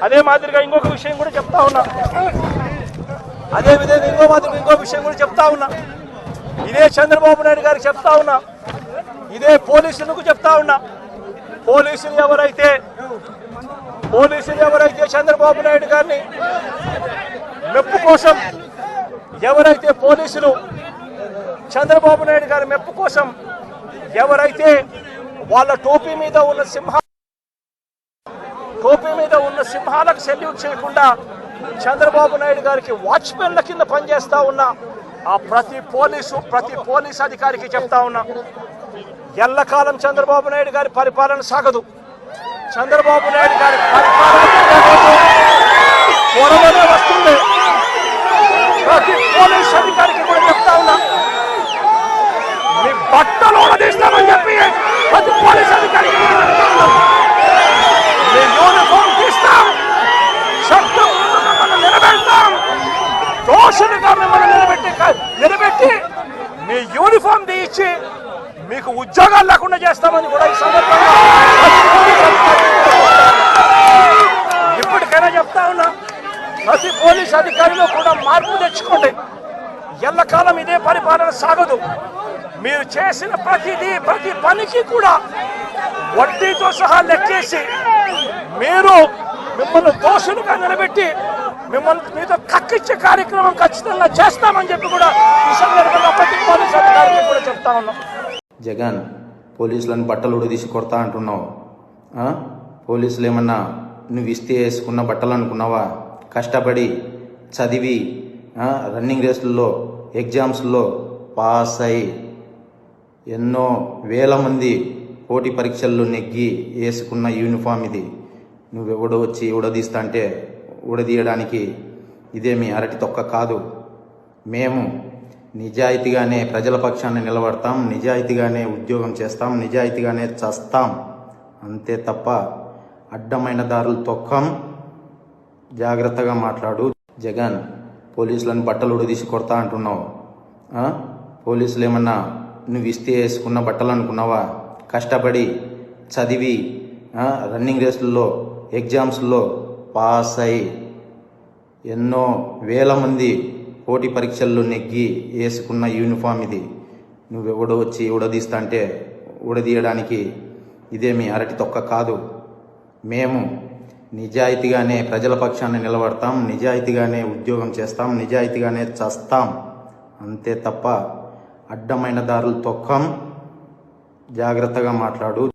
అదే మాదిరిగా ఇంకొక విషయం కూడా చెప్తా ఉన్నా, అదే విధంగా ఇంకో విషయం కూడా చెప్తా ఉన్నా. ఇదే చంద్రబాబు నాయుడు గారికి చెప్తా ఉన్నా, ఇదే పోలీసులకు చెప్తా ఉన్నా. పోలీసులు ఎవరైతే చంద్రబాబు నాయుడు గారిని మెప్పు కోసం, ఎవరైతే పోలీసులు చంద్రబాబు నాయుడు గారి మెప్పు కోసం ఎవరైతే వాళ్ళ టోపీ మీద ఉన్న సింహాలకు సెల్యూట్ చేయకుండా చంద్రబాబు నాయుడు గారికి వాచ్మెన్ల కింద పనిచేస్తా ఉన్నా ఆ ప్రతి పోలీస్ అధికారికి చెప్తా ఉన్నా, ఎల్లకాలం చంద్రబాబు నాయుడు గారి పరిపాలన సాగదు. చంద్రబాబు నాయుడు గారి పరిపాలన త్వరలోనే వస్తుంది. ప్రతి పోలీస్ అధికారికి కూడా చెప్తా ఉన్నా, మీ బట్టలు తీస్తామని చెప్పి ప్రతి పోలీస్ అధికారికి చెప్తా ఉన్నా. మీ యూనిఫామ్ తీస్తాం, చట్టం మిమ్మల్ని నిలబెడతాం, దోషులుగా మిమ్మల్ని నిలబెట్టి మీ యూనిఫామ్ తీయించి మీకు ఉద్యోగాలు లేకుండా చేస్తామని కూడా ఈ సందర్భంగా ఇప్పటికైనా చెప్తా ఉన్నా. ప్రతి పోలీస్ అధికారిలో కూడా మార్పు తెచ్చుకోండి. ఎల్లకాలం ఇదే పరిపాలన సాగదు. మీరు చేసిన ప్రతి పనికి కూడా వడ్డీతో సహా లెక్కేసి మిమ్మల్ని దోషులుగా నిలబెట్టి మీతో కక్కిచ్చే కార్యక్రమం ఖచ్చితంగా చేస్తామని చెప్పి కూడా ఈ సందర్భంగా ప్రతి పోలీస్ అధికారికి కూడా చెప్తా ఉన్నాం. జగన్, పోలీసులను బట్టలు ఉడదీసి కొడతా అంటున్నావు. పోలీసులు ఏమన్నా నువ్వు ఇస్తే వేసుకున్న బట్టలు అనుకున్నావా? కష్టపడి చదివి రన్నింగ్ రేసుల్లో ఎగ్జామ్స్లో పాస్ అయి ఎన్నో వేల మంది పోటీ పరీక్షల్లో నెగ్గి వేసుకున్న యూనిఫామ్ ఇది. నువ్వెవడో వచ్చి ఉడదీస్తా అంటే ఉడదీయడానికి ఇదేమి అరటి తొక్క కాదు. మేము నిజాయితీగానే ప్రజల పక్షాన్ని నిలబడతాం, నిజాయితీగానే ఉద్యోగం చేస్తాం, నిజాయితీగానే చస్తాం. అంతే తప్ప అడ్డమైన దారులు తొక్కం. జాగ్రత్తగా మాట్లాడు. జగన్, పోలీసులను బట్టలు ఉడదీసి కొడతా అంటున్నావు. పోలీసులు ఏమన్నా నువ్వు ఇస్తే వేసుకున్న బట్టలు అనుకున్నావా? కష్టపడి చదివి రన్నింగ్ రేసుల్లో ఎగ్జామ్స్లో పాస్ అయి ఎన్నో వేల మంది పోటీ పరీక్షల్లో నెగ్గి వేసుకున్న యూనిఫామ్ ఇది. నువ్వెవడో వచ్చి ఉడదీస్తా అంటే ఉడదీయడానికి ఇదేమి అరటి తొక్క కాదు. మేము నిజాయితీగానే ప్రజల పక్షాన్ని నిలబడతాం, నిజాయితీగానే ఉద్యోగం చేస్తాం, నిజాయితీగానే చస్తాం. అంతే తప్ప అడ్డమైన దారులు తొక్కం. జాగ్రత్తగా మాట్లాడు.